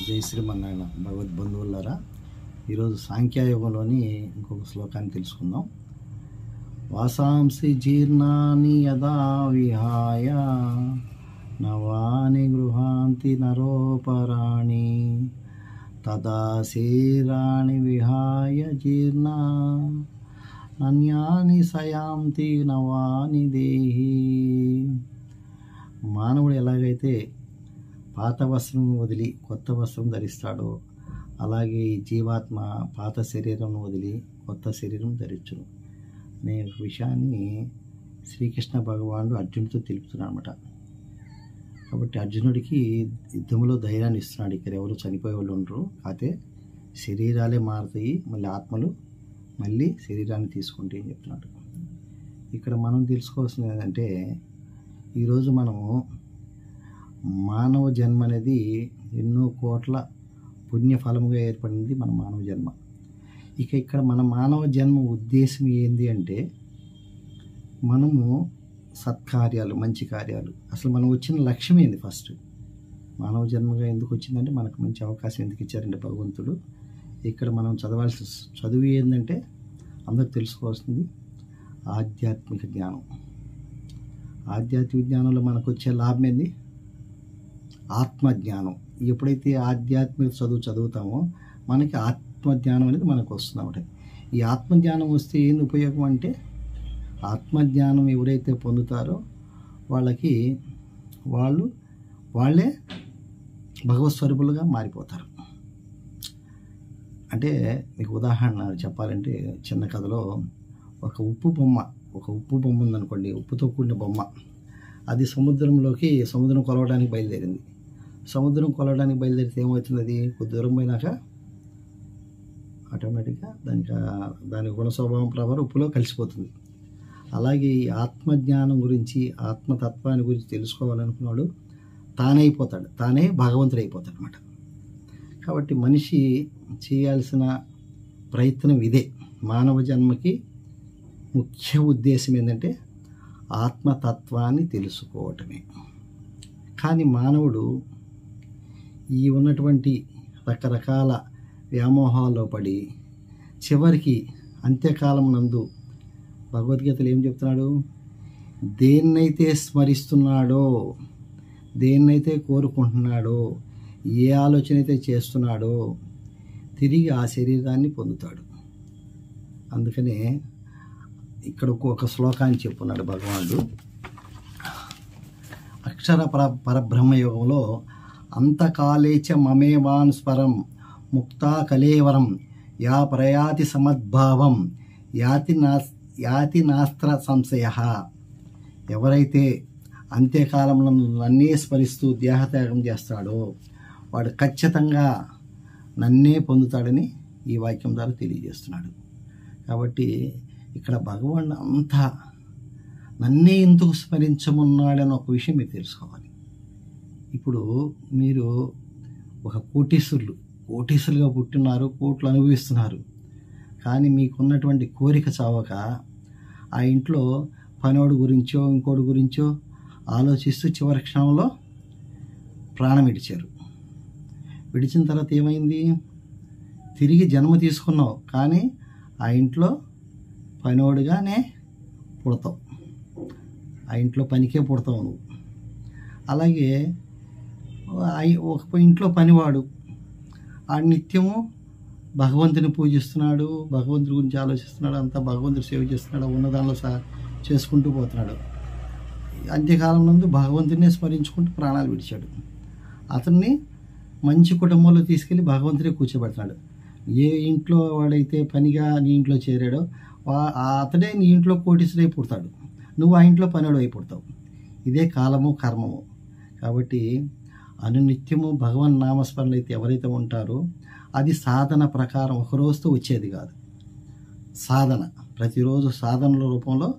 జై శ్రీమన్నారాయణ భగవద్బంధువులారా, ఈరోజు సాంఖ్యయోగంలోని ఇంకొక శ్లోకాన్ని తెలుసుకుందాం. వాసాంసి జీర్ణాని యదా విహాయ నవాని గృహాంతి నరోపరాణి తదా శరీరాణి విహాయ జీర్ణ అన్యాని సయాంతి నవాని దేహి. మానవుడు ఎలాగైతే పాత వస్త్రం వదిలి కొత్త వస్త్రం ధరిస్తాడో అలాగే ఈ జీవాత్మ పాత శరీరం వదిలి కొత్త శరీరం ధరించును అనే విషయాన్ని శ్రీకృష్ణ భగవానుడు అర్జునుడితో తెలుపుతున్నాడు అన్నమాట. కాబట్టి అర్జునుడికి యుద్ధంలో ధైర్యాన్ని ఇస్తున్నాడు. ఇక్కడ ఎవరు చనిపోయే వాళ్ళు ఉండరు, అయితే శరీరాలే మారుతాయి, మళ్ళీ ఆత్మలు మళ్ళీ శరీరాన్ని తీసుకుంటే అని చెప్తున్నాడు. ఇక్కడ మనం తెలుసుకోవాల్సింది ఏంటంటే, ఈరోజు మనము మానవ జన్మ అనేది ఎన్నో కోట్ల పుణ్యఫలముగా ఏర్పడింది మన మానవ జన్మ. ఇక్కడ మన మానవ జన్మ ఉద్దేశం ఏంది అంటే, మనము సత్కార్యాలు, మంచి కార్యాలు. అసలు మనం వచ్చిన లక్ష్యం ఏంది? ఫస్ట్ మానవ జన్మగా ఎందుకు వచ్చిందంటే, మనకు మంచి అవకాశం ఎందుకు ఇచ్చారంటే భగవంతుడు. ఇక్కడ మనం చదవాల్సిన చదువు ఏంటంటే, అందరూ తెలుసుకోవాల్సింది ఆధ్యాత్మిక జ్ఞానం. ఆధ్యాత్మిక జ్ఞానంలో మనకు వచ్చే లాభం ఏంది? ఆత్మజ్ఞానం. ఎప్పుడైతే ఆధ్యాత్మిక చదువుతామో మనకి ఆత్మజ్ఞానం అనేది మనకు వస్తుంది అన్నమాట. ఈ ఆత్మజ్ఞానం వస్తే ఏంది ఉపయోగం అంటే, ఆత్మజ్ఞానం ఎవరైతే పొందుతారో వాళ్ళకి వాళ్ళే భగవత్ స్వరూపులుగా మారిపోతారు. అంటే మీకు ఉదాహరణ చెప్పాలంటే, చిన్న కథలో ఒక ఉప్పు బొమ్మ ఉందనుకోండి, ఉప్పుతో కూడిన బొమ్మ. అది సముద్రం కొలవడానికి బయలుదేరింది. సముద్రం కొలవడానికి బయలుదేరితే ఏమవుతుంది? అది కొద్ది దూరం పోయినాక ఆటోమేటిక్గా దాని గుణ స్వభావం ప్రకారం ఉప్పులో కలిసిపోతుంది. అలాగే ఈ ఆత్మజ్ఞానం గురించి, ఆత్మతత్వాన్ని గురించి తెలుసుకోవాలనుకున్నాడు తానే భగవంతుడు అయిపోతాడు అనమాట. కాబట్టి మనిషి చేయాల్సిన ప్రయత్నం ఇదే. మానవ జన్మకి ముఖ్య ఉద్దేశం ఏంటంటే ఆత్మతత్వాన్ని తెలుసుకోవటమే. కానీ మానవుడు ఈ ఉన్నటువంటి రకరకాల వ్యామోహాల్లో పడి చివరికి అంత్యకాలం నందు భగవద్గీతలు ఏం చెప్తున్నాడు? దేన్నైతే స్మరిస్తున్నాడో, దేన్నైతే కోరుకుంటున్నాడో, ఏ ఆలోచన అయితే చేస్తున్నాడో తిరిగి ఆ శరీరాన్ని పొందుతాడు. అందుకనే ఇక్కడ ఒక శ్లోకాన్ని చెప్పున్నాడు భగవానుడు. అక్షర పరబ్రహ్మయోగంలో అంతకాలేచ మమేవాన్ స్వరం ముక్తా కలేవరం యా ప్రయాతి సమద్భావం యాతి నాస్త్ర సంశయ. ఎవరైతే అంత్యకాలంలో నన్నే స్మరిస్తూ దేహత్యాగం చేస్తాడో వాడు ఖచ్చితంగా నన్నే పొందుతాడని ఈ వాక్యం ద్వారా తెలియజేస్తున్నాడు. కాబట్టి ఇక్కడ భగవానుడు అంతా నన్నే ఎందుకు స్మరించమున్నాడని ఒక విషయం మీరు తెలుసుకోవాలి. ఇప్పుడు మీరు ఒక కోటీశ్వరులుగా పుట్టినారు, కోట్లు అనుభవిస్తున్నారు. కానీ మీకున్నటువంటి కోరిక చావక ఆ ఇంట్లో పనోడు గురించో ఇంకోటి గురించో ఆలోచిస్తూ చివరి క్షణంలో ప్రాణం విడిచారు. విడిచిన తర్వాత ఏమైంది? తిరిగి జన్మ తీసుకున్నావు, కానీ ఆ ఇంట్లో పనోడుగానే పుడతావు, ఆ ఇంట్లో పనికే పుడతావు నువ్వు. అలాగే ఒక ఇంట్లో పనివాడు ఆ నిత్యము భగవంతుని పూజిస్తున్నాడు, భగవంతుడి గురించి ఆలోచిస్తున్నాడు, అంతా భగవంతుడు సేవ చేస్తున్నాడు, ఉన్నదానిలో చేసుకుంటూ పోతున్నాడు. అంత్యకాలం నందు భగవంతుడినే స్మరించుకుంటూ ప్రాణాలు విడిచాడు. అతన్ని మంచి కుటుంబంలో తీసుకెళ్ళి భగవంతుడే కూర్చోబెడతాడు. ఏ ఇంట్లో వాడైతే పనిగా నీ ఇంట్లో చేరాడో అతడే నీ ఇంట్లో కోటీశ్వరుడై పుడతాడు, నువ్వు ఆ ఇంట్లో పనివాడు అయి పుడతావు. ఇదే కాలము, కర్మము. కాబట్టి అనునిత్యము భగవన్ నామస్మరణలు అయితే ఎవరైతే ఉంటారో అది సాధన ప్రకారం ఒకరోజుతో వచ్చేది కాదు. సాధన ప్రతిరోజు సాధనల రూపంలో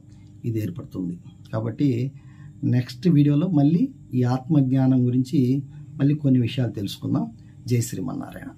ఇది ఏర్పడుతుంది. కాబట్టి నెక్స్ట్ వీడియోలో మళ్ళీ ఈ ఆత్మజ్ఞానం గురించి మళ్ళీ కొన్ని విషయాలు తెలుసుకుందాం. జై శ్రీమన్నారాయణ.